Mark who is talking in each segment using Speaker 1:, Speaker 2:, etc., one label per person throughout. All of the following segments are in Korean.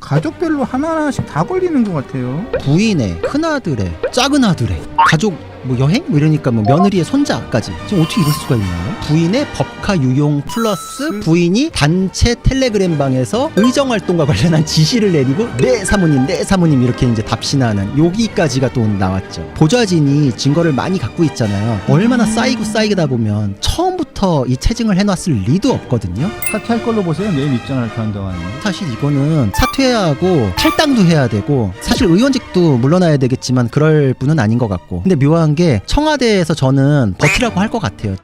Speaker 1: 가족별로 하나하나씩 다 걸리는 것 같아요.
Speaker 2: 부인의 큰아들의 작은아들의 가족 뭐 여행? 뭐 이러니까 뭐 며느리의 손자까지 지금 어떻게 이럴 수가 있나요? 부인의 법카 유용 플러스 부인이 단체 텔레그램 방에서 의정활동과 관련한 지시를 내리고 네 사모님 이렇게 이제 답신하는 여기까지가 또 나왔죠. 보좌진이 증거를 많이 갖고 있잖아요. 얼마나 쌓이다 보면 처음부터 이 체증을 해놨을 리도 없거든요.
Speaker 1: 사퇴할 걸로 보세요. 내일 입장을 한 동안에.
Speaker 2: 사실 이거는 사퇴해야 하고 탈당도 해야 되고 사실 의원직도 물러나야 되겠지만 그럴 분은 아닌 것 같고 근데 묘한 게 청와대에서 저는 버티라고 할 것 같아요.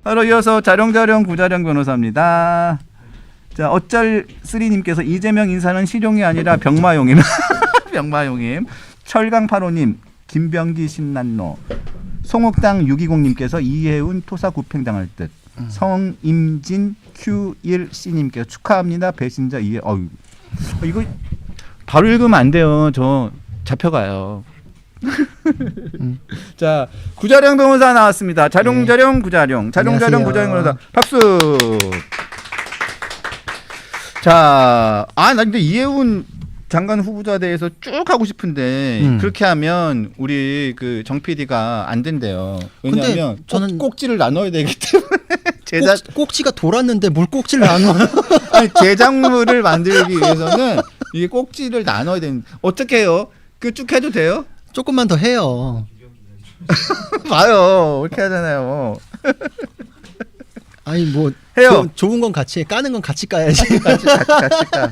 Speaker 1: 바로 이어서 자룡자룡 구자룡 변호사입니다. 자, 어쩔 쓰리님께서 이재명 인사는 실용이 아니라 병마용임. 병마용임. 철강85님, 김병기 신난노. 송옥당 620님께서 이해운 토사 구팽당할 듯. 성임진 Q1C님께서 축하합니다. 배신자 이해. 이거 바로 읽으면 안 돼요. 저 잡혀가요. 자, 구자룡 변호사 나왔습니다. 자룡자룡 구자룡. 자룡자룡 구자룡 변호사. 박수. 자, 나 근데 이해운 장관 후보자 대해서 쭉 하고 싶은데 그렇게 하면 우리 그 정 PD가 안 된대요. 왜냐하면 저는 꼭지를 나눠야 되기 때문에
Speaker 2: 꼭지가 돌았는데 뭘 꼭지를 나눠?
Speaker 1: 아니, 제작물을 만들기 위해서는 이게 꼭지를 나눠야 되는. 어떻게 해요? 그 쭉 해도 돼요?
Speaker 2: 조금만 더 해요.
Speaker 1: 봐요, 이렇게 하잖아요.
Speaker 2: 아니 뭐
Speaker 1: 해요.
Speaker 2: 좋은 건 같이 해, 까는 건 같이 까야지.
Speaker 1: 같이 까.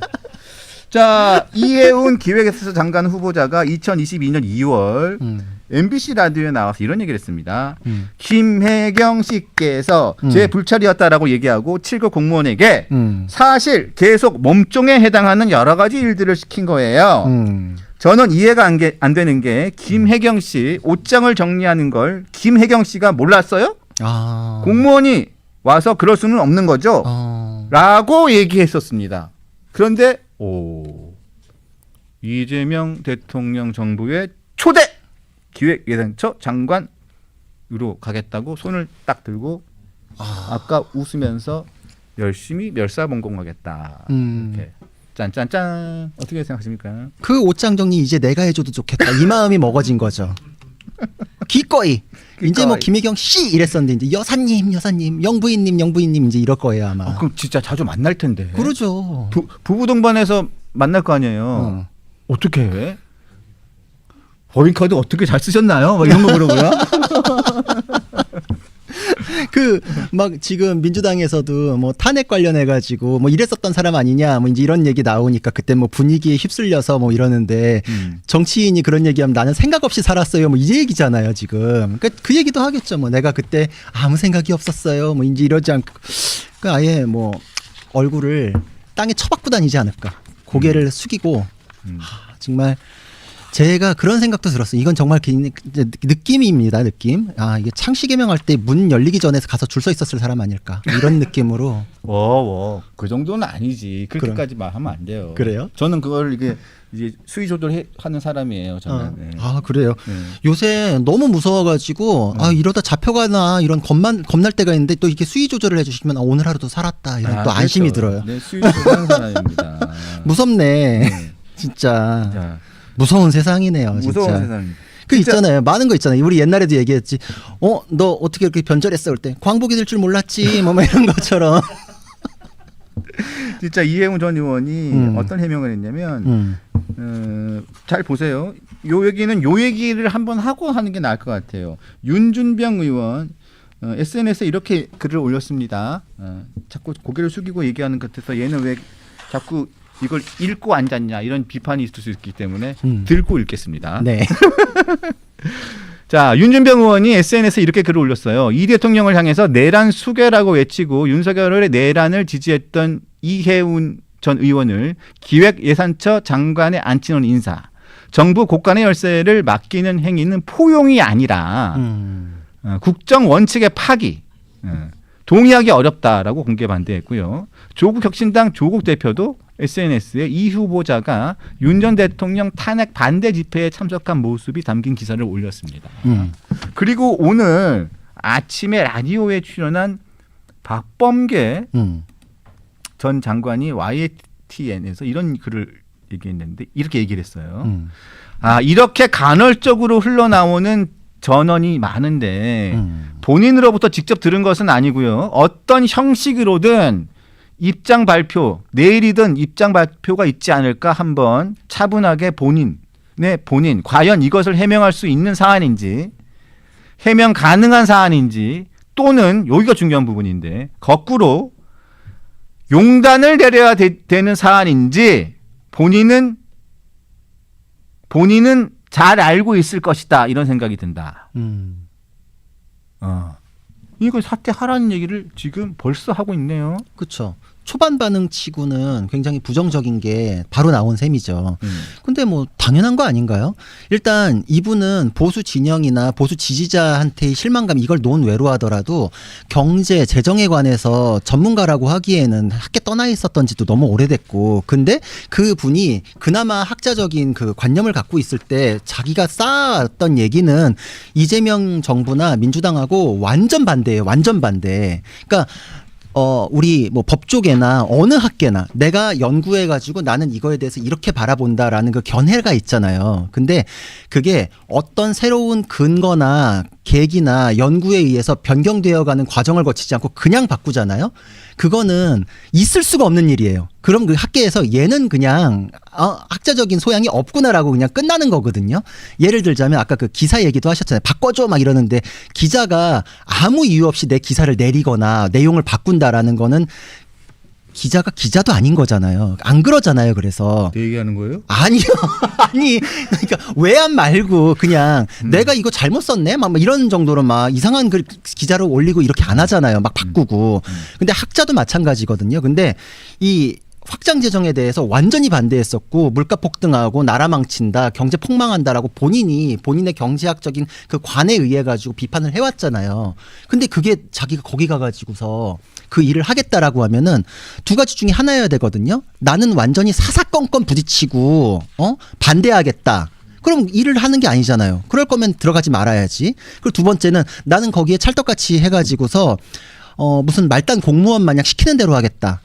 Speaker 1: 자, 이해운 기획에서 장관 후보자가 2022년 2월 MBC 라디오에 나와서 이런 얘기를 했습니다. 김혜경 씨께서 제 불찰이었다라고 얘기하고 7급 공무원에게 사실 계속 몸종에 해당하는 여러 가지 일들을 시킨 거예요. 저는 이해가 안 되는 게 김혜경 씨 옷장을 정리하는 걸 김혜경 씨가 몰랐어요? 공무원이 와서 그럴 수는 없는 거죠? 라고 얘기했었습니다. 그런데 이재명 대통령 정부의 초대 기획예산처 장관으로 가겠다고 손을 딱 들고 아까 웃으면서 열심히 멸사봉공하겠다. 이렇게 짠짠짠. 어떻게 생각하십니까?
Speaker 2: 그 옷장 정리 이제 내가 해줘도 좋겠다. 이 마음이 먹어진 거죠. 기꺼이. 이제 뭐 김혜경 씨 이랬었는데 이제 여사님 영부인님 이제 이럴 거예요 아마.
Speaker 1: 그럼 진짜 자주 만날 텐데.
Speaker 2: 그러죠.
Speaker 1: 부부 동반해서 만날 거 아니에요. 어떻게 해? 법인카드 어떻게 잘 쓰셨나요? 막 이런 거 물어보나?
Speaker 2: 막 지금 민주당에서도 뭐 탄핵 관련해 가지고 뭐 이랬었던 사람 아니냐 뭐 이제 이런 얘기 나오니까 그때 뭐 분위기에 휩쓸려서 뭐 이러는데 정치인이 그런 얘기하면 나는 생각 없이 살았어요 뭐 이 얘기잖아요 지금. 그러니까 그 얘기도 하겠죠. 뭐 내가 그때 아무 생각이 없었어요 뭐 이제 이러지 않고 그러니까 아예 뭐 얼굴을 땅에 처박고 다니지 않을까. 고개를 숙이고 정말 제가 그런 생각도 들었어요. 이건 정말 느낌입니다. 느낌. 이게 창씨 개명할 때 문 열리기 전에 가서 줄 서 있었을 사람 아닐까. 이런 느낌으로.
Speaker 1: 그 정도는 아니지. 그렇게까지 말하면 안 돼요.
Speaker 2: 그래요?
Speaker 1: 저는 그걸 이제 수위 조절하는 사람이에요. 저는. 네.
Speaker 2: 그래요. 요새 너무 무서워가지고 이러다 잡혀가나 이런 겁날 때가 있는데 또 이렇게 수위 조절을 해주시면 오늘 하루도 살았다 이런 또 안심이 들어요.
Speaker 1: 네, 수위 조절하는 사람입니다.
Speaker 2: 무섭네. 진짜.
Speaker 1: 자.
Speaker 2: 무서운 세상이네요.
Speaker 1: 무서운
Speaker 2: 진짜.
Speaker 1: 세상.
Speaker 2: 있잖아요. 많은 거 있잖아요. 우리 옛날에도 얘기했지. 너 어떻게 이렇게 변절했어? 그럴 때 광복이 될 줄 몰랐지. 뭐 이런 것처럼.
Speaker 1: 진짜 이해운 전 의원이 어떤 해명을 했냐면 잘 보세요. 요 얘기를 한번 하고 하는 게 나을 것 같아요. 윤준병 의원 SNS에 이렇게 글을 올렸습니다. 자꾸 고개를 숙이고 얘기하는 것 같아서 얘는 왜 자꾸 이걸 읽고 앉았냐 이런 비판이 있을 수 있기 때문에 들고 읽겠습니다.
Speaker 2: 네.
Speaker 1: 자, 윤준병 의원이 SNS에 이렇게 글을 올렸어요. 이 대통령을 향해서 내란 수괴라고 외치고 윤석열의 내란을 지지했던 이해운 전 의원을 기획예산처 장관에 앉히는 인사. 정부 곳간의 열쇠를 맡기는 행위는 포용이 아니라 국정 원칙의 파기. 동의하기 어렵다라고 공개 반대했고요. 조국혁신당 조국 대표도 SNS에 이 후보자가 윤 전 대통령 탄핵 반대 집회에 참석한 모습이 담긴 기사를 올렸습니다. 그리고 오늘 아침에 라디오에 출연한 박범계 전 장관이 YTN에서 이런 글을 얘기했는데 이렇게 얘기를 했어요. 이렇게 간헐적으로 흘러나오는 전언이 많은데 본인으로부터 직접 들은 것은 아니고요. 어떤 형식으로든 입장 발표, 내일이든 입장 발표가 있지 않을까 한번 차분하게 본인 과연 이것을 해명할 수 있는 사안인지 해명 가능한 사안인지 또는 여기가 중요한 부분인데 거꾸로 용단을 내려야 되는 사안인지 본인은 잘 알고 있을 것이다 이런 생각이 든다. 이거 사퇴하라는 얘기를 지금 벌써 하고 있네요.
Speaker 2: 그렇죠. 초반 반응치고는 굉장히 부정적인 게 바로 나온 셈이죠. 근데 뭐 당연한 거 아닌가요? 일단 이분은 보수 진영이나 보수 지지자한테의 실망감 이걸 논외로 하더라도 경제, 재정에 관해서 전문가라고 하기에는 학계 떠나 있었던 지도 너무 오래됐고 근데 그 분이 그나마 학자적인 그 관념을 갖고 있을 때 자기가 쌓았던 얘기는 이재명 정부나 민주당하고 완전 반대예요. 완전 반대. 그러니까 우리 뭐 법조계나 어느 학계나 내가 연구해가지고 나는 이거에 대해서 이렇게 바라본다라는 그 견해가 있잖아요. 근데 그게 어떤 새로운 근거나 계기나 연구에 의해서 변경되어가는 과정을 거치지 않고 그냥 바꾸잖아요. 그거는 있을 수가 없는 일이에요. 그럼 그 학계에서 얘는 그냥 학자적인 소양이 없구나라고 그냥 끝나는 거거든요. 예를 들자면 아까 그 기사 얘기도 하셨잖아요. 바꿔줘 막 이러는데 기자가 아무 이유 없이 내 기사를 내리거나 내용을 바꾼다라는 거는 기자가 기자도 아닌 거잖아요. 안 그러잖아요. 그래서
Speaker 1: 내 얘기하는 거예요?
Speaker 2: 아니요. 아니 그러니까 외안 말고 그냥 내가 이거 잘못 썼네 막 이런 정도로 막 이상한 글 기자로 올리고 이렇게 안 하잖아요. 막 바꾸고. 근데 학자도 마찬가지거든요. 근데 이 확장 재정에 대해서 완전히 반대했었고 물가 폭등하고 나라 망친다 경제 폭망한다라고 본인의 경제학적인 그 관에 의해 가지고 비판을 해왔잖아요. 근데 그게 자기가 거기 가가지고서 그 일을 하겠다라고 하면은 두 가지 중에 하나여야 되거든요. 나는 완전히 사사건건 부딪히고 반대하겠다. 그럼 일을 하는 게 아니잖아요. 그럴 거면 들어가지 말아야지. 그리고 두 번째는 나는 거기에 찰떡같이 해가지고서 무슨 말단 공무원 마냥 시키는 대로 하겠다.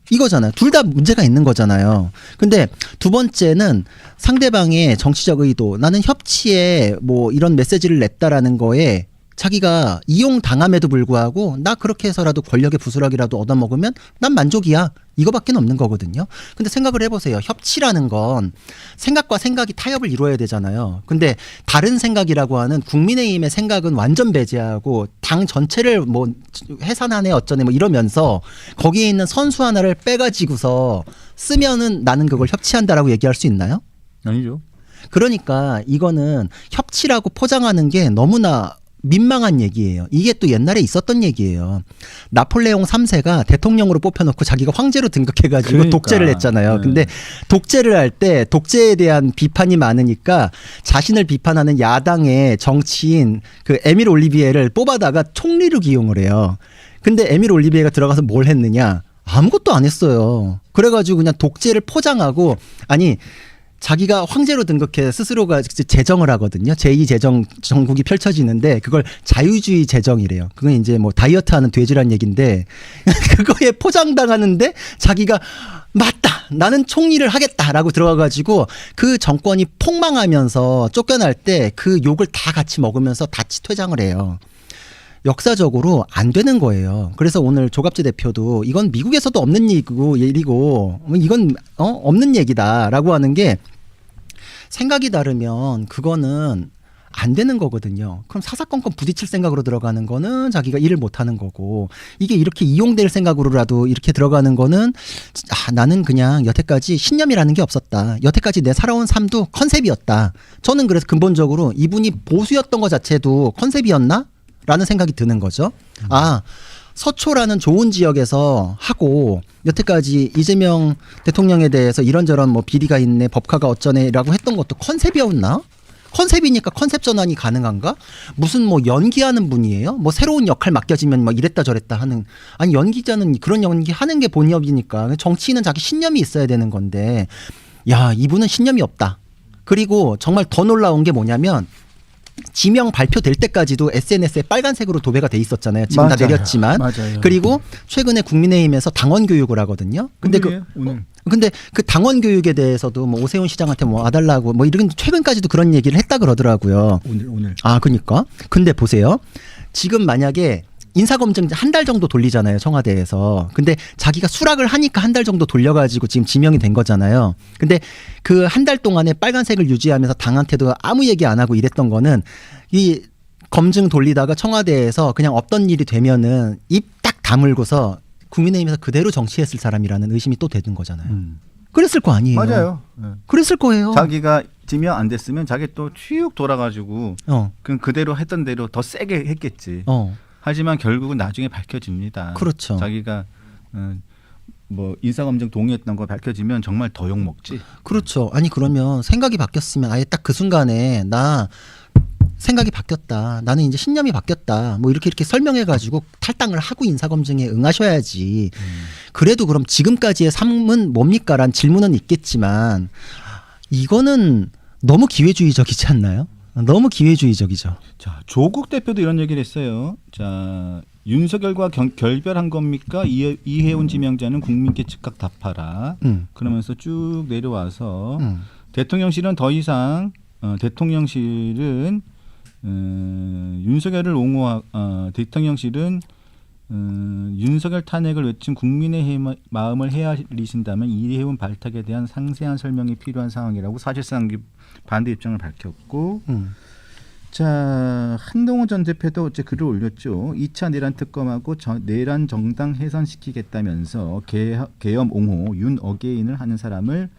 Speaker 2: 이거잖아요. 둘 다 문제가 있는 거잖아요. 근데 두 번째는 상대방의 정치적 의도, 나는 협치에 뭐 이런 메시지를 냈다라는 거에 자기가 이용당함에도 불구하고 나 그렇게 해서라도 권력의 부스러기라도 얻어먹으면 난 만족이야. 이거밖에 없는 거거든요. 근데 생각을 해보세요. 협치라는 건 생각과 생각이 타협을 이루어야 되잖아요. 근데 다른 생각이라고 하는 국민의힘의 생각은 완전 배제하고 당 전체를 뭐 해산하네 어쩌네 뭐 이러면서 거기에 있는 선수 하나를 빼가지고서 쓰면은 나는 그걸 협치한다라고 얘기할 수 있나요?
Speaker 1: 아니죠.
Speaker 2: 그러니까 이거는 협치라고 포장하는 게 너무나 민망한 얘기예요. 이게 또 옛날에 있었던 얘기예요. 나폴레옹 3세가 대통령으로 뽑혀놓고 자기가 황제로 등극해가지고
Speaker 1: 그러니까.
Speaker 2: 독재를 했잖아요.
Speaker 1: 네.
Speaker 2: 근데 독재를 할 때 독재에 대한 비판이 많으니까 자신을 비판하는 야당의 정치인 그 에밀 올리비에를 뽑아다가 총리로 기용을 해요. 근데 에밀 올리비에가 들어가서 뭘 했느냐? 아무것도 안 했어요. 그래가지고 그냥 독재를 포장하고 자기가 황제로 등극해 스스로가 재정을 하거든요. 제2재정 정국이 펼쳐지는데 그걸 자유주의 재정이래요. 그건 이제 뭐 다이어트 하는 돼지란 얘기인데 그거에 포장당하는데 자기가 맞다. 나는 총리를 하겠다라고 들어가가지고 그 정권이 폭망하면서 쫓겨날 때 그 욕을 다 같이 먹으면서 다치 퇴장을 해요. 역사적으로 안 되는 거예요. 그래서 오늘 조갑재 대표도 이건 미국에서도 없는 일이고 이건 없는 얘기다라고 하는 게 생각이 다르면 그거는 안 되는 거거든요. 그럼 사사건건 부딪힐 생각으로 들어가는 거는 자기가 일을 못 하는 거고 이게 이렇게 이용될 생각으로라도 이렇게 들어가는 거는 나는 그냥 여태까지 신념이라는 게 없었다. 여태까지 내 살아온 삶도 컨셉이었다. 저는 그래서 근본적으로 이분이 보수였던 것 자체도 컨셉이었나? 라는 생각이 드는 거죠. 서초라는 좋은 지역에서 하고 여태까지 이재명 대통령에 대해서 이런저런 뭐 비리가 있네, 법카가 어쩌네라고 했던 것도 컨셉이었나? 컨셉이니까 컨셉 전환이 가능한가? 무슨 뭐 연기하는 분이에요? 뭐 새로운 역할 맡겨지면 뭐 이랬다 저랬다 하는 연기자는 그런 연기 하는 게 본업이니까 정치인은 자기 신념이 있어야 되는 건데 야 이분은 신념이 없다. 그리고 정말 더 놀라운 게 뭐냐면 지명 발표될 때까지도 SNS에 빨간색으로 도배가 돼 있었잖아요. 지금
Speaker 1: 맞아요.
Speaker 2: 다 내렸지만.
Speaker 1: 맞아요.
Speaker 2: 그리고 최근에 국민의힘에서 당원 교육을 하거든요. 근데
Speaker 1: 오늘.
Speaker 2: 근데 그 당원 교육에 대해서도 뭐 오세훈 시장한테 뭐 와달라고 뭐 이런 최근까지도 그런 얘기를 했다 그러더라고요.
Speaker 1: 오늘.
Speaker 2: 아, 그러니까. 근데 보세요. 지금 만약에 인사검증 한 달 정도 돌리잖아요, 청와대에서. 근데 자기가 수락을 하니까 한 달 정도 돌려가지고 지금 지명이 된 거잖아요. 근데 그 한 달 동안에 빨간색을 유지하면서 당한테도 아무 얘기 안 하고 이랬던 거는 이 검증 돌리다가 청와대에서 그냥 없던 일이 되면은 입 딱 다물고서 국민의힘에서 그대로 정치했을 사람이라는 의심이 또 되는 거잖아요. 그랬을 거 아니에요.
Speaker 1: 맞아요. 네.
Speaker 2: 그랬을 거예요.
Speaker 1: 자기가 지명 안 됐으면 자기 또 튀욱 돌아가지고 그냥 그대로 했던 대로 더 세게 했겠지. 하지만 결국은 나중에 밝혀집니다.
Speaker 2: 그렇죠.
Speaker 1: 자기가 뭐 인사검증 동의했던 거 밝혀지면 정말 더 욕 먹지.
Speaker 2: 그렇죠. 아니 그러면 생각이 바뀌었으면 아예 딱 그 순간에 나 생각이 바뀌었다. 나는 이제 신념이 바뀌었다. 뭐 이렇게 설명해가지고 탈당을 하고 인사검증에 응하셔야지. 그래도 그럼 지금까지의 삶은 뭡니까?란 질문은 있겠지만 이거는 너무 기회주의적이지 않나요? 너무 기회주의적이죠.
Speaker 1: 자, 조국 대표도 이런 얘기를 했어요. 자, 윤석열과 결별한 겁니까? 이해운 지명자는 국민께 즉각 답하라. 그러면서 쭉 내려와서 대통령실은 더 이상 대통령실은 윤석열을 대통령실은 윤석열 탄핵을 외친 국민의 마음을 헤아리신다면 이해운 발탁에 대한 상세한 설명이 필요한 상황이라고 사실상 반대 입장을 밝혔고 자 한동훈 전 대표도 어제 글을 올렸죠. 2차 내란 특검하고 내란 정당 해산시키겠다면서 계엄 옹호 윤 어게인을 하는 사람을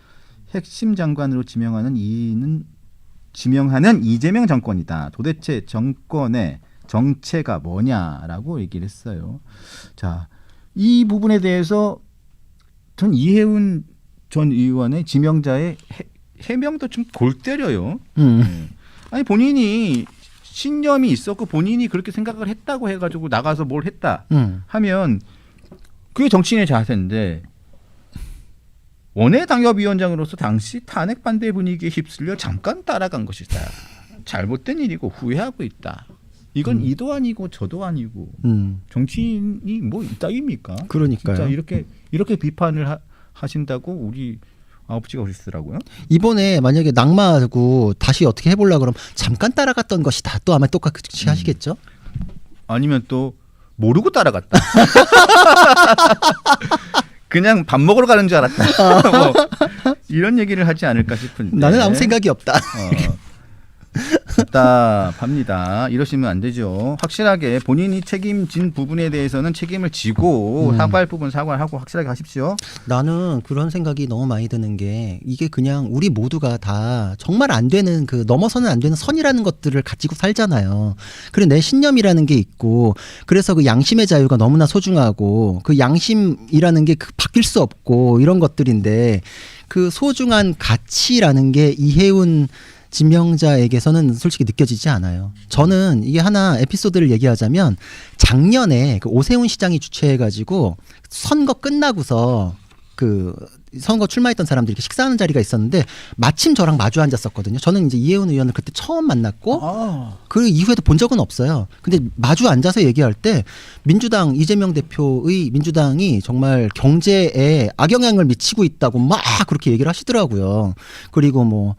Speaker 1: 핵심 장관으로 지명하는 이재명 정권이다. 도대체 정권의 정체가 뭐냐라고 얘기를 했어요. 자, 이 부분에 대해서 전 이해운 전 의원의 지명자의 해명도 좀 골 때려요. 네. 아니 본인이 신념이 있었고 본인이 그렇게 생각을 했다고 해가지고 나가서 뭘 했다 하면 그게 정치인의 자세인데 원외당협위원장으로서 당시 탄핵 반대 분위기에 휩쓸려 잠깐 따라간 것이다. 잘못된 일이고 후회하고 있다. 이건 이도 아니고 저도 아니고 정치인이 뭐 이따위입니까?
Speaker 2: 그러니까요.
Speaker 1: 진짜 이렇게 비판을 하신다고 우리 아버지가 그러시더라고요.
Speaker 2: 이번에 만약에 낙마하고 다시 어떻게 해보려고 그러면 잠깐 따라갔던 것이다. 또 아마 똑같이 하시겠죠?
Speaker 1: 아니면 또 모르고 따라갔다. 그냥 밥 먹으러 가는 줄 알았다. 뭐 이런 얘기를 하지 않을까 싶은데.
Speaker 2: 나는 아무 생각이 없다.
Speaker 1: 답답합니다. 이러시면 안 되죠. 확실하게 본인이 책임진 부분에 대해서는 책임을 지고 사과할 부분 사과를 하고 확실하게 하십시오.
Speaker 2: 나는 그런 생각이 너무 많이 드는 게 이게 그냥 우리 모두가 다 정말 안 되는 그 넘어서는 안 되는 선이라는 것들을 가지고 살잖아요. 그리고 내 신념이라는 게 있고 그래서 그 양심의 자유가 너무나 소중하고 그 양심이라는 게 바뀔 수 없고 이런 것들인데 그 소중한 가치라는 게 이해운 지명자에게서는 솔직히 느껴지지 않아요. 저는 이게 하나 에피소드를 얘기하자면 작년에 그 오세훈 시장이 주최해가지고 선거 끝나고서 그 선거 출마했던 사람들이 이렇게 식사하는 자리가 있었는데 마침 저랑 마주 앉았었거든요. 저는 이제 이해훈 의원을 그때 처음 만났고 그 이후에도 본 적은 없어요. 근데 마주 앉아서 얘기할 때 민주당 이재명 대표의 민주당이 정말 경제에 악영향을 미치고 있다고 막 그렇게 얘기를 하시더라고요. 그리고 뭐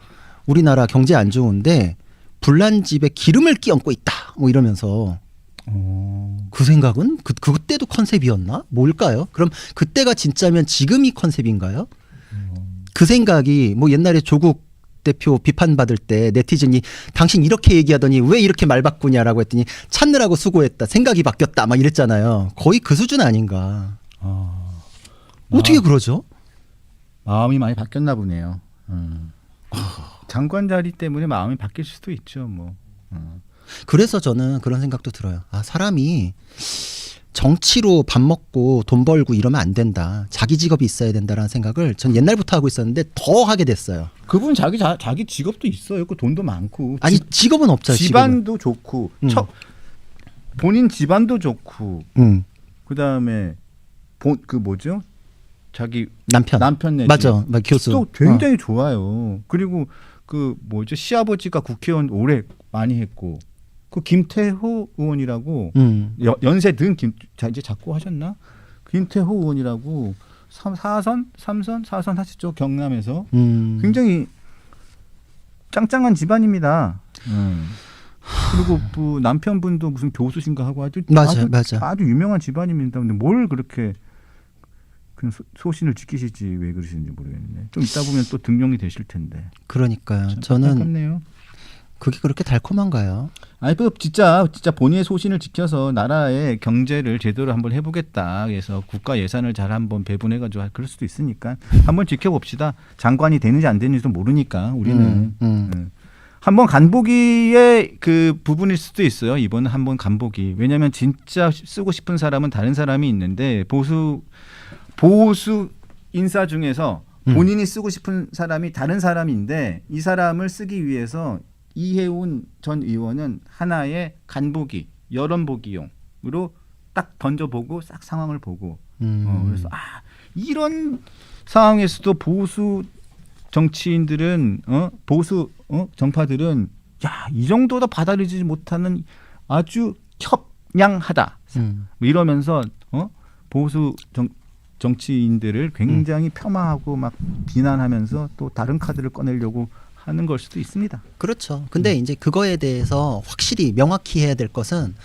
Speaker 2: 우리나라 경제 안 좋은데 불난 집에 기름을 끼얹고 있다. 뭐 이러면서 그 생각은 그때도 컨셉이었나? 뭘까요? 그럼 그때가 진짜면 지금이 컨셉인가요? 그 생각이 뭐 옛날에 조국 대표 비판받을 때 네티즌이 당신 이렇게 얘기하더니 왜 이렇게 말 바꾸냐라고 했더니 찾느라고 수고했다. 생각이 바뀌었다. 막 이랬잖아요. 거의 그 수준 아닌가. 어떻게 그러죠?
Speaker 1: 마음이 많이 바뀌었나 보네요. 장관 자리 때문에 마음이 바뀔 수도 있죠. 뭐.
Speaker 2: 그래서 저는 그런 생각도 들어요. 아, 사람이 정치로 밥 먹고 돈 벌고 이러면 안 된다. 자기 직업이 있어야 된다라는 생각을 전 옛날부터 하고 있었는데 더 하게 됐어요.
Speaker 1: 그분 자기 직업도 있어요. 그 돈도 많고.
Speaker 2: 아니 직업은 없죠.
Speaker 1: 집안도 좋고. 본인 집안도 좋고. 그다음에 그 뭐죠? 자기 남편 내지.
Speaker 2: 맞아. 교수.
Speaker 1: 또 굉장히 좋아요. 그리고 그 뭐죠? 시아버지가 국회의원 오래 많이 했고 그 김태호 의원이라고 연세 든 이제 자꾸 하셨나? 김태호 의원이라고 4선 하시죠 경남에서 굉장히 짱짱한 집안입니다. 그리고 그 남편분도 무슨 교수신가 하고
Speaker 2: 맞아.
Speaker 1: 아주 유명한 집안입니다. 근데 뭘 그렇게 그냥 소신을 지키실지 왜 그러시는지 모르겠네. 좀 이따 보면 또 등용이 되실 텐데.
Speaker 2: 그러니까요. 저는
Speaker 1: 안타깝네요.
Speaker 2: 그게 그렇게 달콤한가요?
Speaker 1: 아니 그 진짜 본인의 소신을 지켜서 나라의 경제를 제대로 한번 해보겠다. 그래서 국가 예산을 잘 한번 배분해가지고 그럴 수도 있으니까 한번 지켜봅시다. 장관이 되는지 안 되는지도 모르니까 우리는 한번 간보기의 그 부분일 수도 있어요. 이번은 한번 간보기. 왜냐하면 진짜 쓰고 싶은 사람은 다른 사람이 있는데 보수 인사 중에서 본인이 쓰고 싶은 사람이 다른 사람인데 이 사람을 쓰기 위해서 이해운 전 의원은 하나의 간보기, 여론보기용으로 딱 던져보고 싹 상황을 보고 그래서 이런 상황에서도 보수 정치인들은 보수 정파들은 이 정도도 받아들이지 못하는 아주 협량하다 뭐 이러면서 보수 정치인들을 굉장히 폄하하고 막 비난하면서 또 다른 카드를 꺼내려고 하는 걸 수도 있습니다.
Speaker 2: 그렇죠. 근데 이제 그거에 대해서 확실히 명확히 해야 될 것은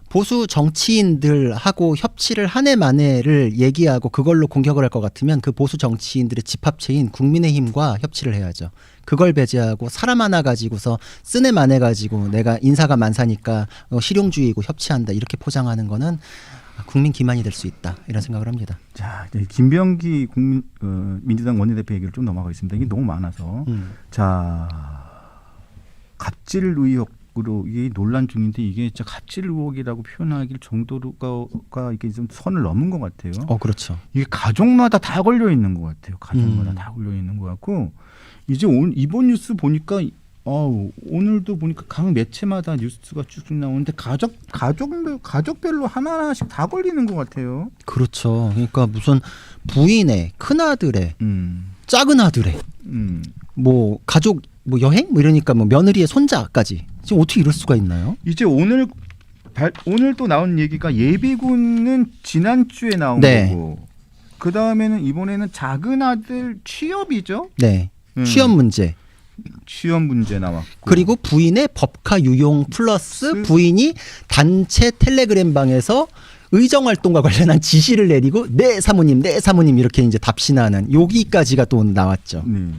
Speaker 2: 보수 정치인들하고 협치를 한 해 만에를 얘기하고 그걸로 공격을 할 것 같으면 그 보수 정치인들의 집합체인 국민의힘과 협치를 해야죠. 그걸 배제하고 사람 하나 가지고서 쓴애 만에 가지고 내가 인사가 만사니까 실용주의고 협치한다 이렇게 포장하는 거는 국민 기만이 될 수 있다 이런 생각을 합니다.
Speaker 1: 자, 김병기 민주당 원내대표 얘기를 좀 넘어가겠습니다. 이게 너무 많아서 자 갑질 의혹으로 이게 논란 중인데 이게 진짜 갑질 의혹이라고 표현하기 정도가 이게 좀 선을 넘은 것 같아요.
Speaker 2: 그렇죠.
Speaker 1: 이게 가족마다 다 걸려 있는 것 같아요. 가족마다 다 걸려 있는 것 같고 이제 이번 뉴스 보니까. 오늘도 보니까 각 매체마다 뉴스가 쭉쭉 나오는데 가족별로 하나하나씩 다 걸리는 것 같아요.
Speaker 2: 그렇죠. 그러니까 무슨 부인의 큰아들의 작은 아들의 뭐 가족 뭐 여행 뭐 이러니까 뭐 며느리의 손자까지 지금 어떻게 이럴 수가 있나요?
Speaker 1: 이제 오늘 또 나온 얘기가 예비군은 지난주에 나온 거고 그 다음에는 이번에는 작은 아들 취업이죠?
Speaker 2: 네. 취업 문제
Speaker 1: 나왔고
Speaker 2: 그리고 부인의 법카 유용 플러스 부인이 단체 텔레그램 방에서 의정 활동과 관련한 지시를 내리고 네 사모님 이렇게 이제 답신하는 여기까지가 또 나왔죠.
Speaker 1: 네.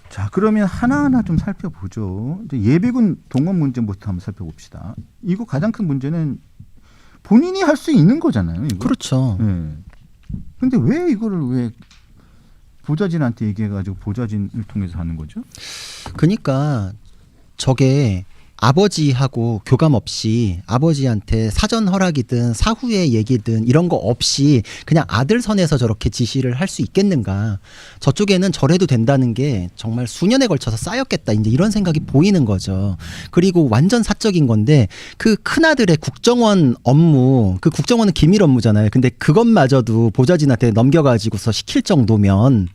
Speaker 1: 자 그러면 하나하나 좀 살펴보죠. 이제 예비군 동원 문제부터 한번 살펴봅시다. 이거 가장 큰 문제는 본인이 할 수 있는 거잖아요. 이거.
Speaker 2: 그렇죠.
Speaker 1: 네. 근데 왜 이거를 왜 보좌진한테 얘기해가지고 보좌진을 통해서 하는 거죠?
Speaker 2: 그러니까 저게 아버지하고 교감 없이 아버지한테 사전 허락이든 사후의 얘기든 이런 거 없이 그냥 아들 선에서 저렇게 지시를 할 수 있겠는가. 저쪽에는 저래도 된다는 게 정말 수년에 걸쳐서 쌓였겠다. 이제 이런 생각이 보이는 거죠. 그리고 완전 사적인 건데 그 큰아들의 국정원 업무, 그 국정원은 기밀 업무잖아요. 근데 그것마저도 보좌진한테 넘겨가지고서 시킬 정도면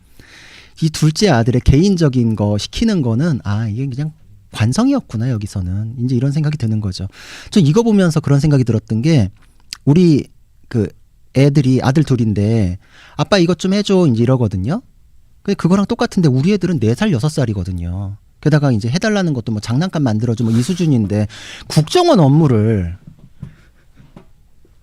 Speaker 2: 이 둘째 아들의 개인적인 거 시키는 거는 이게 그냥 관성이었구나 여기서는 이제 이런 생각이 드는 거죠. 저 이거 보면서 그런 생각이 들었던 게 우리 그 애들이 아들 둘인데 아빠 이것 좀 해줘 이제 이러거든요. 근데 그거랑 똑같은데 우리 애들은 4살 6살이거든요. 게다가 이제 해달라는 것도 뭐 장난감 만들어줘 뭐 이 수준인데 국정원 업무를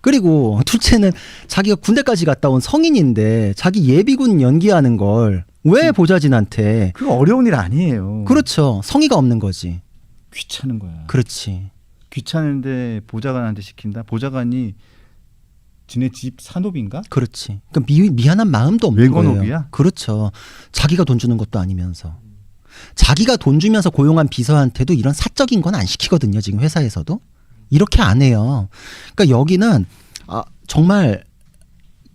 Speaker 2: 그리고 둘째는 자기가 군대까지 갔다 온 성인인데 자기 예비군 연기하는 걸 왜 보좌진한테?
Speaker 1: 그거 어려운 일 아니에요.
Speaker 2: 그렇죠. 성의가 없는 거지.
Speaker 1: 귀찮은 거야.
Speaker 2: 그렇지.
Speaker 1: 귀찮은데 보좌관한테 시킨다. 보좌관이 지네 집 산업인가?
Speaker 2: 그렇지. 그러니까 미안한 마음도 없는
Speaker 1: 외건업이야?
Speaker 2: 거예요. 그렇죠. 자기가 돈 주는 것도 아니면서. 자기가 돈 주면서 고용한 비서한테도 이런 사적인 건 안 시키거든요. 지금 회사에서도. 이렇게 안 해요. 그러니까 여기는 정말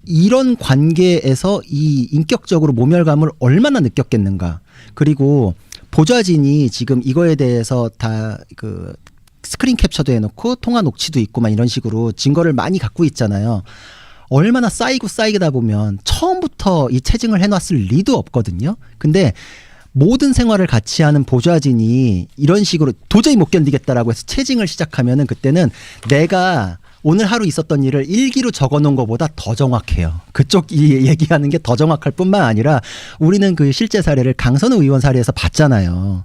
Speaker 2: 이런 관계에서 이 인격적으로 모멸감을 얼마나 느꼈겠는가. 그리고 보좌진이 지금 이거에 대해서 다 그 스크린 캡처도 해놓고 통화 녹취도 있고 막 이런 식으로 증거를 많이 갖고 있잖아요. 얼마나 쌓이다 보면 처음부터 이 체증을 해놨을 리도 없거든요. 근데 모든 생활을 같이 하는 보좌진이 이런 식으로 도저히 못 견디겠다라고 해서 체증을 시작하면은 그때는 내가 오늘 하루 있었던 일을 일기로 적어놓은 것보다 더 정확해요. 그쪽이 얘기하는 게 더 정확할 뿐만 아니라 우리는 그 실제 사례를 강선우 의원 사례에서 봤잖아요.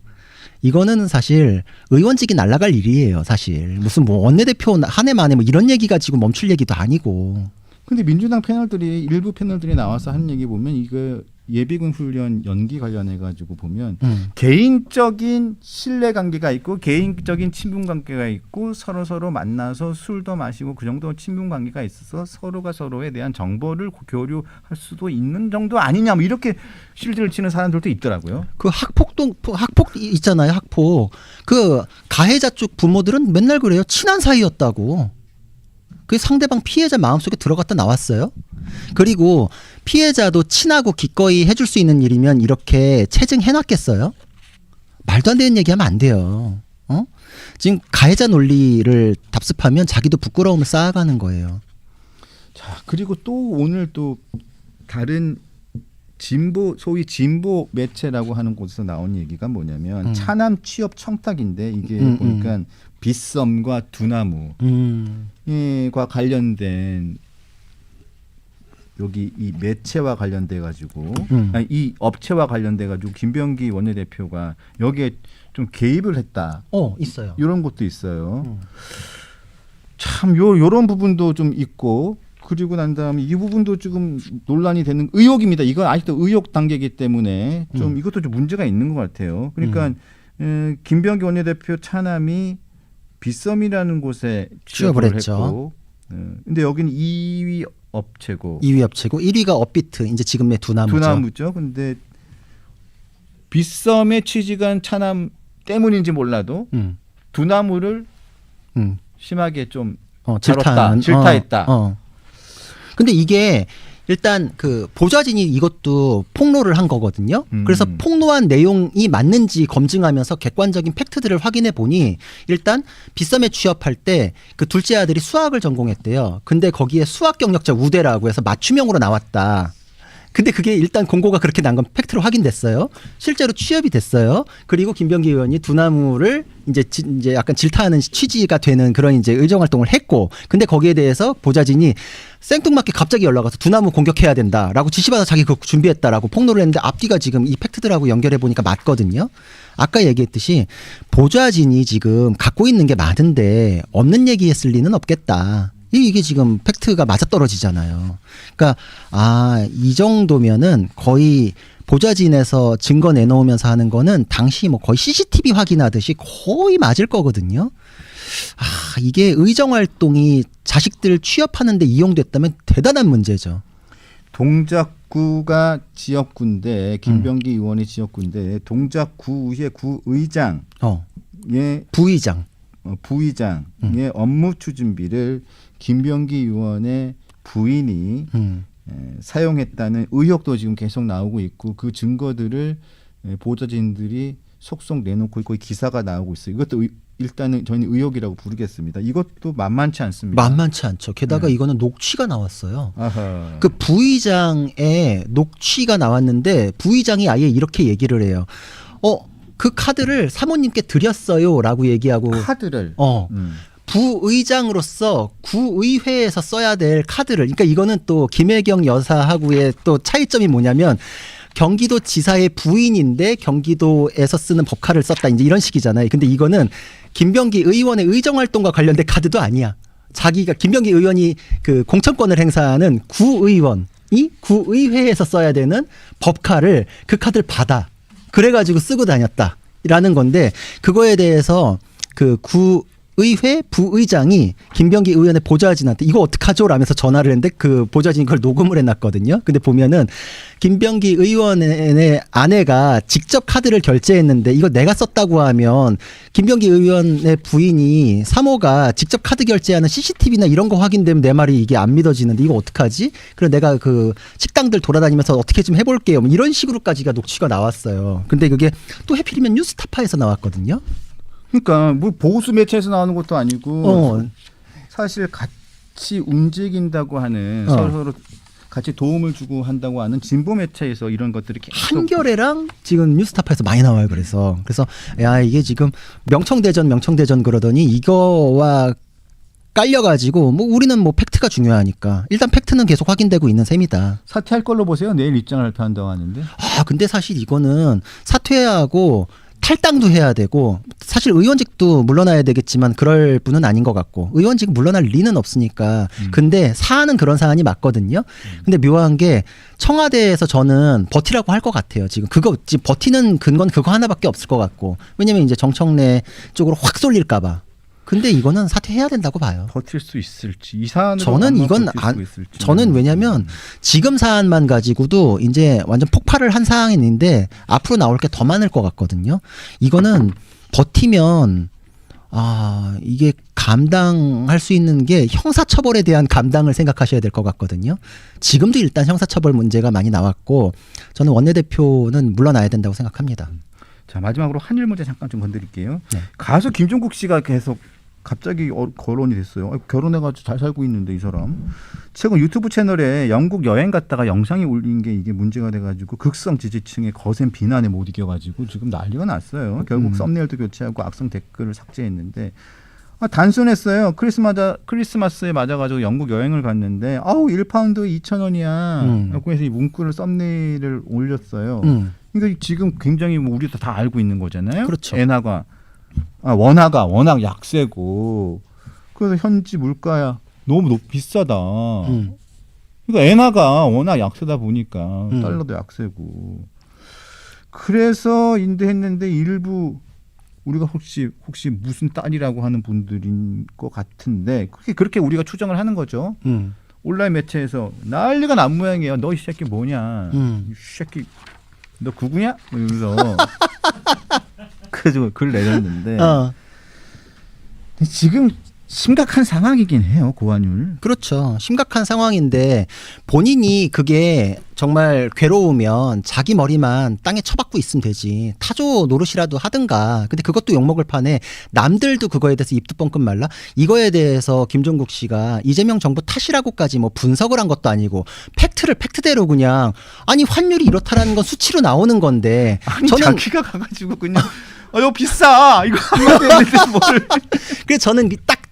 Speaker 2: 이거는 사실 의원직이 날아갈 일이에요. 사실 무슨 뭐 원내대표 한 해 만에 뭐 이런 얘기 가지고 멈출 얘기도 아니고.
Speaker 1: 근데 민주당 패널들이 일부 패널들이 나와서 하는 얘기 보면 이거 예비군 훈련 연기 관련해 가지고 보면 개인적인 신뢰 관계가 있고 개인적인 친분 관계가 있고 서로 만나서 술도 마시고 그 정도 친분 관계가 있어서 서로가 서로에 대한 정보를 교류할 수도 있는 정도 아니냐 뭐 이렇게 실드를 치는 사람들도 있더라고요.
Speaker 2: 그 학폭 있잖아요. 학폭. 그 가해자 쪽 부모들은 맨날 그래요. 친한 사이였다고. 그 상대방 피해자 마음속에 들어갔다 나왔어요. 그리고 피해자도 친하고 기꺼이 해줄 수 있는 일이면 이렇게 체증해놨겠어요? 말도 안 되는 얘기하면 안 돼요. 지금 가해자 논리를 답습하면 자기도 부끄러움을 쌓아가는 거예요.
Speaker 1: 자, 그리고 또 오늘 또 다른 진보 소위 진보 매체라고 하는 곳에서 나온 얘기가 뭐냐면 차남 취업 청탁인데 이게 보니까 빗썸과 두나무과 관련된 여기 이 매체와 관련돼 가지고 아니, 이 업체와 관련돼 가지고 김병기 원내대표가 여기에 좀 개입을 했다.
Speaker 2: 있어요.
Speaker 1: 이런 것도 있어요. 참 요런 부분도 좀 있고 그리고 난 다음에 이 부분도 지금 논란이 되는 의혹입니다. 이건 아직도 의혹 단계이기 때문에 좀 이것도 좀 문제가 있는 것 같아요. 그러니까 김병기 원내대표 차남이 빗썸이라는 곳에 취업을 했고, 근데 여기는 2위 업체고,
Speaker 2: 2위 업체고 1위가 업비트 이제 지금의 두나무죠.
Speaker 1: 두나무죠. 근데 빗썸의 취직한 차남 때문인지 몰라도 두나무를 심하게 좀 질타했다.
Speaker 2: 근데 이게 일단 그 보좌진이 이것도 폭로를 한 거거든요. 그래서 폭로한 내용이 맞는지 검증하면서 객관적인 팩트들을 확인해 보니 일단 빗썸에 취업할 때 그 둘째 아들이 수학을 전공했대요. 근데 거기에 수학 경력자 우대라고 해서 맞춤형으로 나왔다. 근데 그게 일단 공고가 그렇게 난 건 팩트로 확인됐어요. 실제로 취업이 됐어요. 그리고 김병기 의원이 두나무를 이제 약간 질타하는 취지가 되는 그런 이제 의정 활동을 했고, 근데 거기에 대해서 보좌진이 생뚱맞게 갑자기 연락 와서 두나무 공격해야 된다라고 지시받아 자기 그거 준비했다라고 폭로를 했는데 앞뒤가 지금 이 팩트들하고 연결해 보니까 맞거든요. 아까 얘기했듯이 보좌진이 지금 갖고 있는 게 많은데 없는 얘기했을 리는 없겠다. 이게 지금 팩트가 맞아떨어지잖아요. 그러니까 이 정도면은 거의 보좌진에서 증거 내놓으면서 하는 거는 당시 뭐 거의 CCTV 확인하듯이 거의 맞을 거거든요. 이게 의정 활동이 자식들 취업하는데 이용됐다면 대단한 문제죠.
Speaker 1: 동작구가 지역구인데 김병기 의원이 지역구인데 동작구의 구의장의 부의장의 업무 추진비를 김병기 의원의 부인이 사용했다는 의혹도 지금 계속 나오고 있고 그 증거들을 보좌진들이 속속 내놓고 있고 기사가 나오고 있어요. 이것도 일단은 저희는 의혹이라고 부르겠습니다. 이것도 만만치 않습니다.
Speaker 2: 만만치 않죠. 게다가 이거는 녹취가 나왔어요.
Speaker 1: 아하.
Speaker 2: 그 부의장의 녹취가 나왔는데 부의장이 아예 이렇게 얘기를 해요. 그 카드를 사모님께 드렸어요라고 얘기하고
Speaker 1: 카드를
Speaker 2: 부의장으로서 구의회에서 써야 될 카드를, 그러니까 이거는 또 김혜경 여사하고의 또 차이점이 뭐냐면 경기도 지사의 부인인데 경기도에서 쓰는 법카를 썼다 이제 이런 식이잖아요. 근데 이거는 김병기 의원의 의정 활동과 관련된 카드도 아니야. 자기가 김병기 의원이 그 공천권을 행사하는 구의원이 구의회에서 써야 되는 법카를 그 카드를 받아. 그래가지고 쓰고 다녔다라는 건데 그거에 대해서 그 구의회 부의장이 김병기 의원의 보좌진한테 이거 어떡하죠? 라면서 전화를 했는데 그 보좌진이 그걸 녹음을 해놨거든요. 근데 보면은 김병기 의원의 아내가 직접 카드를 결제했는데 이거 내가 썼다고 하면 김병기 의원의 부인이 사모가 직접 카드 결제하는 CCTV나 이런 거 확인되면 내 말이 이게 안 믿어지는데 이거 어떡하지? 그래서 내가 그 식당들 돌아다니면서 어떻게 좀 해볼게요. 뭐 이런 식으로까지가 녹취가 나왔어요. 근데 그게 또 해필이면 뉴스타파에서 나왔거든요.
Speaker 1: 그러니까 뭐 보수 매체에서 나오는 것도 아니고 사실 같이 움직인다고 하는 서로 같이 도움을 주고 한다고 하는 진보 매체에서 이런 것들이 계속
Speaker 2: 한겨레랑 지금 뉴스타파에서 많이 나와요. 그래서 야 이게 지금 명청대전 그러더니 이거와 깔려가지고 뭐 우리는 뭐 팩트가 중요하니까 일단 팩트는 계속 확인되고 있는 셈이다.
Speaker 1: 사퇴할 걸로 보세요. 내일 입장을 발표한다고 하는데.
Speaker 2: 아 근데 사실 이거는 사퇴하고 탈당도 해야 되고 사실 의원직도 물러나야 되겠지만 그럴 분은 아닌 것 같고 의원직 물러날 리는 없으니까 근데 사안은 그런 사안이 맞거든요. 근데 묘한 게 청와대에서 저는 버티라고 할 것 같아요. 지금 버티는 근거는 그거 하나밖에 없을 것 같고 왜냐면 이제 정청래 쪽으로 확 쏠릴까 봐. 근데 이거는 사퇴해야 된다고 봐요.
Speaker 1: 버틸 수 있을지 이 사안으로
Speaker 2: 저는 이건 저는 왜냐면 지금 사안만 가지고도 이제 완전 폭발을 한 상황인데 앞으로 나올 게 더 많을 것 같거든요. 이거는 버티면 이게 감당할 수 있는 게 형사처벌에 대한 감당을 생각하셔야 될 것 같거든요. 지금도 일단 형사처벌 문제가 많이 나왔고 저는 원내대표는 물러나야 된다고 생각합니다.
Speaker 1: 자 마지막으로 한일 문제 잠깐 좀 건드릴게요.
Speaker 2: 네.
Speaker 1: 가수 김종국 씨가 계속 갑자기 거론이 됐어요. 결혼해가지고 잘 살고 있는데 이 사람 최근 유튜브 채널에 영국 여행 갔다가 영상이 올린 게 이게 문제가 돼가지고 극성 지지층의 거센 비난에 못 이겨가지고 지금 난리가 났어요. 결국 썸네일도 교체하고 악성 댓글을 삭제했는데 단순했어요. 크리스마스에 맞아가지고 영국 여행을 갔는데 1파운드 2,000원이야. 그래서 이 문구를 썸네일을 올렸어요. 그러니까 지금 굉장히 뭐 우리도 다 알고 있는 거잖아요.
Speaker 2: 그렇죠.
Speaker 1: 원화가 워낙 약세고 그래서 현지 물가야 너무 비싸다. 그러니까 엔화가 워낙 약세다 보니까 달러도 약세고 그래서 인도했는데 일부 우리가 혹시 무슨 딸이라고 하는 분들인 것 같은데 그렇게 우리가 추정을 하는 거죠. 온라인 매체에서 난리가 난 모양이에요. 너 이 새끼 뭐냐? 이 새끼 너 구구냐? 이러면서 그래서 글 내렸는데 지금 심각한 상황이긴 해요. 고환율.
Speaker 2: 그렇죠. 심각한 상황인데 본인이 그게 정말 괴로우면 자기 머리만 땅에 쳐박고 있으면 되지. 타조 노릇이라도 하든가. 근데 그것도 욕먹을 판에 남들도 그거에 대해서 입도 뻥끗 말라. 이거에 대해서 김종국 씨가 이재명 정부 탓이라고까지 뭐 분석을 한 것도 아니고 팩트를 팩트대로 그냥 아니 환율이 이렇다라는 건 수치로 나오는 건데
Speaker 1: 저는 자기가 가가지고 그냥 이거 비싸 이거 한마디 했는데 뭘.
Speaker 2: 그래서 저는 딱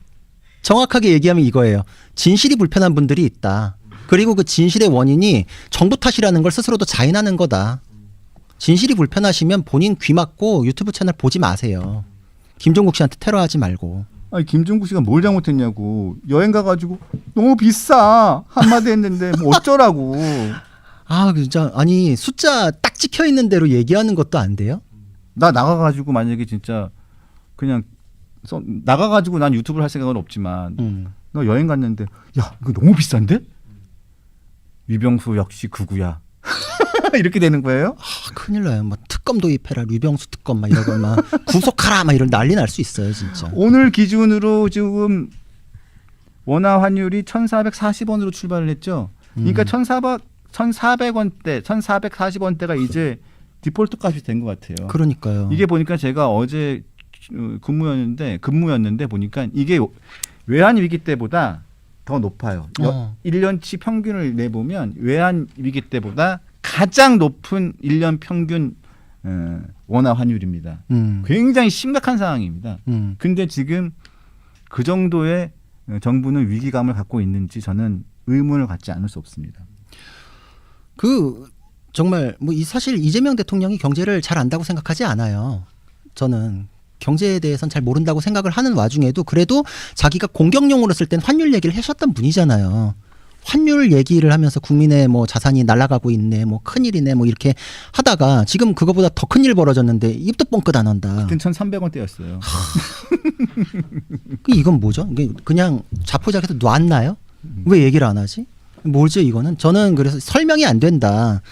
Speaker 2: 정확하게 얘기하면 이거예요. 진실이 불편한 분들이 있다. 그리고 그 진실의 원인이 정부 탓이라는 걸 스스로도 자인하는 거다. 진실이 불편하시면 본인 귀 막고 유튜브 채널 보지 마세요. 김종국 씨한테 테러하지 말고.
Speaker 1: 아니 김종국 씨가 뭘 잘못했냐고. 여행 가가지고 너무 비싸 한마디 했는데 뭐 어쩌라고.
Speaker 2: 진짜 아니 숫자 딱 찍혀 있는 대로 얘기하는 것도 안 돼요?
Speaker 1: 나 나가가지고 만약에 진짜 그냥 나가가지고 난 유튜브를 할 생각은 없지만 너 여행 갔는데 야 이거 너무 비싼데? 유병수 역시 극우야. 이렇게 되는 거예요?
Speaker 2: 큰일 나요. 막 특검 도입해라, 류병수 특검 막 이러고 막 구속하라 막 이런 난리 날 수 있어요, 진짜.
Speaker 1: 오늘 기준으로 지금 원화 환율이 1,440원으로 출발을 했죠. 그러니까 1,400원대, 1,440원대가 이제 디폴트 값이 된 것 같아요.
Speaker 2: 그러니까요.
Speaker 1: 이게 보니까 제가 어제 근무였는데 보니까 이게 외환 위기 때보다 더 높아요. 1년치 평균을 내보면 외환 위기 때보다 가장 높은 1년 평균 원화 환율입니다. 굉장히 심각한 상황입니다. 근데 지금 그 정도의 정부는 위기감을 갖고 있는지 저는 의문을 갖지 않을 수 없습니다.
Speaker 2: 정말 사실 이재명 대통령이 경제를 잘 안다고 생각하지 않아요. 저는 경제에 대해서는 잘 모른다고 생각을 하는 와중에도 그래도 자기가 공격용으로 쓸 땐 환율 얘기를 하셨던 분이잖아요. 환율 얘기를 하면서 국민의 자산이 날아가고 있네, 큰일이네, 이렇게 하다가 지금 그거보다 더 큰일 벌어졌는데 입도 뻥끗 안 한다.
Speaker 1: 그땐 1,300원대였어요.
Speaker 2: 이건 뭐죠? 이게 그냥 자포자기해서 놨나요? 왜 얘기를 안 하지? 뭐죠 이거는? 저는 그래서 설명이 안 된다.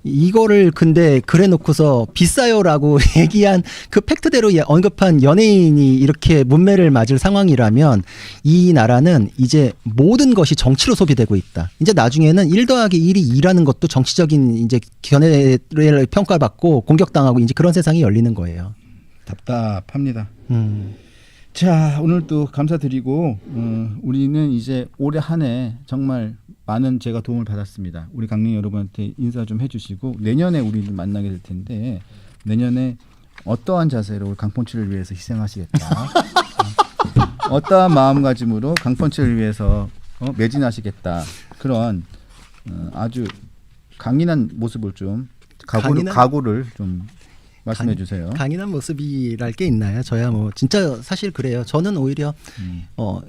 Speaker 2: 이거를 근데 그래 놓고서 비싸요라고 얘기한 그 팩트대로 언급한 연예인이 이렇게 문매를 맞을 상황이라면 이 나라는 이제 모든 것이 정치로 소비되고 있다. 이제 나중에는 1 더하기 1이 2라는 것도 정치적인 이제 견해를 평가받고 공격당하고 이제 그런 세상이 열리는 거예요.
Speaker 1: 답답합니다. 자, 오늘도 감사드리고 우리는 이제 올해 한 해 정말 많은 제가 도움을 받았습니다. 우리 강릉 여러분한테 인사 좀 해주시고 내년에 우리 만나게 될 텐데 내년에 어떠한 자세로 우리 강펀치를 위해서 희생하시겠다. 어떠한 마음가짐으로 강펀치를 위해서 매진하시겠다. 그런 아주 강인한 모습을 좀 각오를 좀 말씀해 주세요.
Speaker 2: 강인한 모습이랄 게 있나요? 저야 뭐 진짜 사실 그래요. 저는 오히려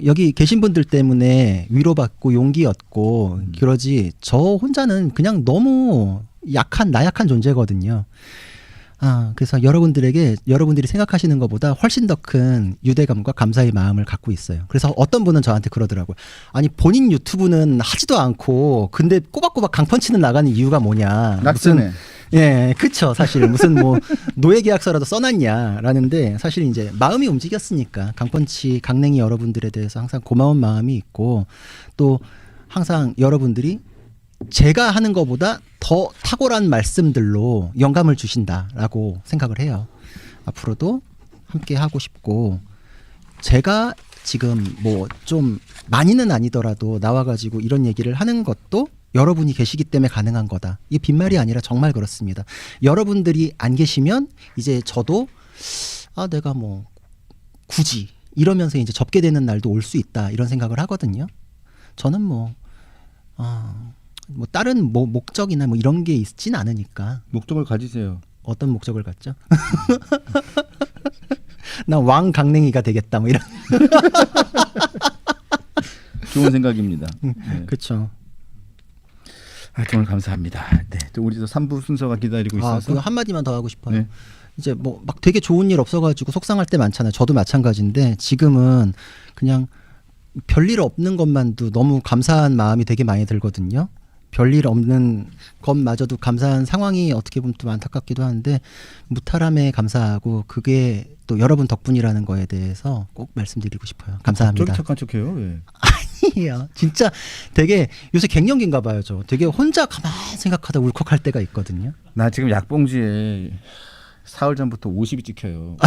Speaker 2: 여기 계신 분들 때문에 위로받고 용기 얻고 그러지 저 혼자는 그냥 너무 나약한 존재거든요. 그래서 여러분들이 생각하시는 것보다 훨씬 더 큰 유대감과 감사의 마음을 갖고 있어요. 그래서 어떤 분은 저한테 그러더라고요. 아니 본인 유튜브는 하지도 않고 근데 꼬박꼬박 강펀치는 나가는 이유가 뭐냐.
Speaker 1: 낙선해.
Speaker 2: 예, 그쵸. 사실 무슨 뭐 노예 계약서라도 써놨냐라는데 사실 이제 마음이 움직였으니까 강냉이 여러분들에 대해서 항상 고마운 마음이 있고 또 항상 여러분들이 제가 하는 것보다 더 탁월한 말씀들로 영감을 주신다라고 생각을 해요. 앞으로도 함께 하고 싶고 제가 지금 뭐 좀 많이는 아니더라도 나와가지고 이런 얘기를 하는 것도 여러분이 계시기 때문에 가능한 거다. 이게 빈말이 아니라 정말 그렇습니다. 여러분들이 안 계시면 이제 저도 내가 뭐 굳이 이러면서 이제 접게 되는 날도 올 수 있다 이런 생각을 하거든요. 저는 뭐 다른 목적이나 뭐 이런 게 있진 않으니까.
Speaker 1: 목적을 가지세요.
Speaker 2: 어떤 목적을 갖죠? 나 왕 강냉이가 되겠다 뭐 이런.
Speaker 1: 좋은 생각입니다. 네.
Speaker 2: 그렇죠.
Speaker 1: 오늘 감사합니다. 네, 또 우리도 3부 순서가 기다리고 있어서
Speaker 2: 그거 한마디만 더 하고 싶어요.
Speaker 1: 네.
Speaker 2: 이제 뭐 막 되게 좋은 일 없어가지고 속상할 때 많잖아요. 저도 마찬가지인데 지금은 그냥 별일 없는 것만도 너무 감사한 마음이 되게 많이 들거든요. 별일 없는 것마저도 감사한 상황이 어떻게 보면 좀 안타깝기도 한데 무탈함에 감사하고 그게 또 여러분 덕분이라는 거에 대해서 꼭 말씀드리고 싶어요. 감사합니다.
Speaker 1: 착한 척해요. 왜?
Speaker 2: 아니에요. 진짜 되게 요새 갱년기인가 봐요. 저 되게 혼자 가만히 생각하다 울컥할 때가 있거든요.
Speaker 1: 나 지금 약봉지에 사흘 전부터 50이 찍혀요.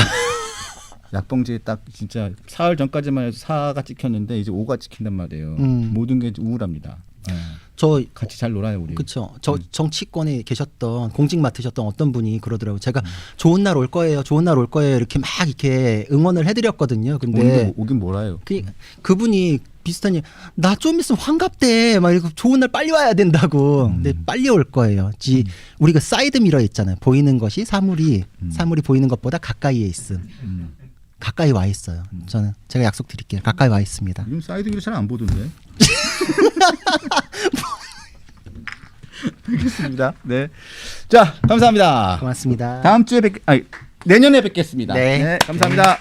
Speaker 1: 약봉지에 딱 진짜 사흘 전까지만 해도 4가 찍혔는데 이제 5가 찍힌단 말이에요. 모든 게 우울합니다. 네.
Speaker 2: 저
Speaker 1: 같이 잘 놀아요 우리.
Speaker 2: 그렇죠. 저 정치권에 계셨던 공직 맡으셨던 어떤 분이 그러더라고요. 제가 좋은 날 올 거예요. 좋은 날 올 거예요. 이렇게 막 이렇게 응원을 해드렸거든요. 근데
Speaker 1: 오긴 뭐라요.
Speaker 2: 그분이 비슷한 나 좀 있으면 환갑돼. 막 이렇게 좋은 날 빨리 와야 된다고. 근데 빨리 올 거예요. 우리가 사이드 미러 있잖아요. 보이는 것이 사물이 보이는 것보다 가까이에 있음. 가까이 와 있어요. 저는 제가 약속 드릴게요. 가까이 와 있습니다.
Speaker 1: 요즘 사이드 미러 잘 안 보던데. 알겠습니다. 네. 자, 감사합니다.
Speaker 2: 고맙습니다.
Speaker 1: 다음 주에 내년에 뵙겠습니다.
Speaker 2: 네.
Speaker 1: 감사합니다.